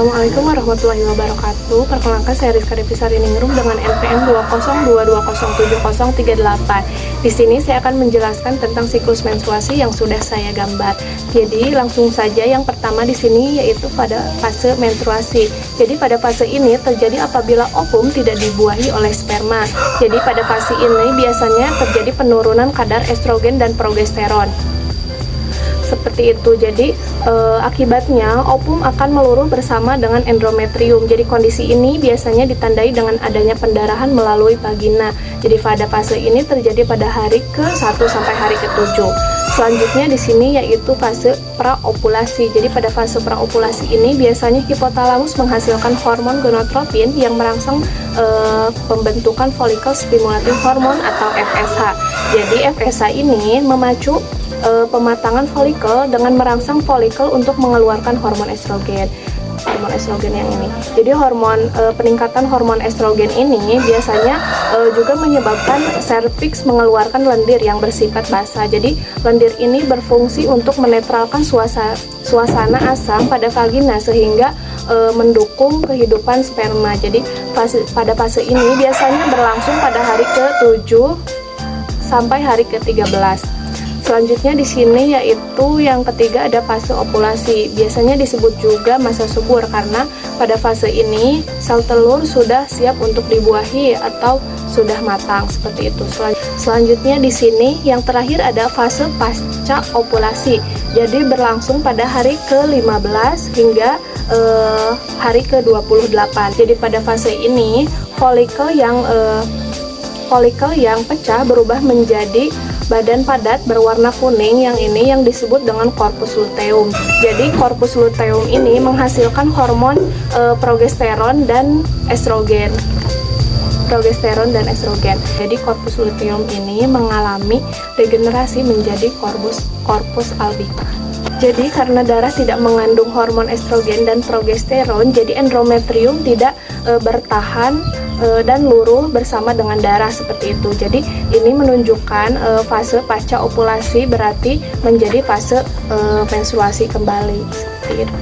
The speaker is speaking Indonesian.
Assalamualaikum warahmatullahi wabarakatuh. Perkenalkan, saya Rizka Devisari Ningrum dengan NPM 202207038. Di sini saya akan menjelaskan tentang siklus menstruasi yang sudah saya gambar. Jadi langsung saja, yang pertama di sini yaitu pada fase menstruasi. Jadi pada fase ini terjadi apabila ovum tidak dibuahi oleh sperma. Jadi pada fase ini biasanya terjadi penurunan kadar estrogen dan progesteron. Seperti itu. Jadi akibatnya ovum akan meluruh bersama dengan endometrium. Jadi kondisi ini biasanya ditandai dengan adanya pendarahan melalui vagina. Jadi pada fase ini terjadi pada hari ke-1 sampai hari ke-7. Selanjutnya di sini yaitu fase praovulasi. Jadi pada fase praovulasi ini biasanya hipotalamus menghasilkan hormon gonadotropin yang merangsang pembentukan follicle stimulating hormone atau FSH. Jadi FSH ini memacu pematangan folikel dengan merangsang folikel untuk mengeluarkan hormon estrogen yang ini. Jadi peningkatan hormon estrogen ini biasanya juga menyebabkan serviks mengeluarkan lendir yang bersifat basah. Jadi lendir ini berfungsi untuk menetralkan suasana asam pada vagina sehingga mendukung kehidupan sperma. Jadi pada fase ini biasanya berlangsung pada hari ke-7 sampai hari ke-13. Selanjutnya di sini yaitu yang ketiga ada fase ovulasi. Biasanya disebut juga masa subur karena pada fase ini sel telur sudah siap untuk dibuahi atau sudah matang seperti itu. Selanjutnya di sini yang terakhir ada fase pasca ovulasi. Jadi berlangsung pada hari ke-15 hingga hari ke-28. Jadi pada fase ini folikel yang pecah berubah menjadi badan padat berwarna kuning yang disebut dengan korpus luteum. Jadi korpus luteum ini menghasilkan hormon progesteron dan estrogen. Jadi korpus luteum ini mengalami regenerasi menjadi korpus albika. Jadi karena darah tidak mengandung hormon estrogen dan progesteron, jadi endometrium tidak bertahan dan luruh bersama dengan darah seperti itu. Jadi ini menunjukkan fase pasca ovulasi berarti menjadi fase menstruasi kembali seperti itu.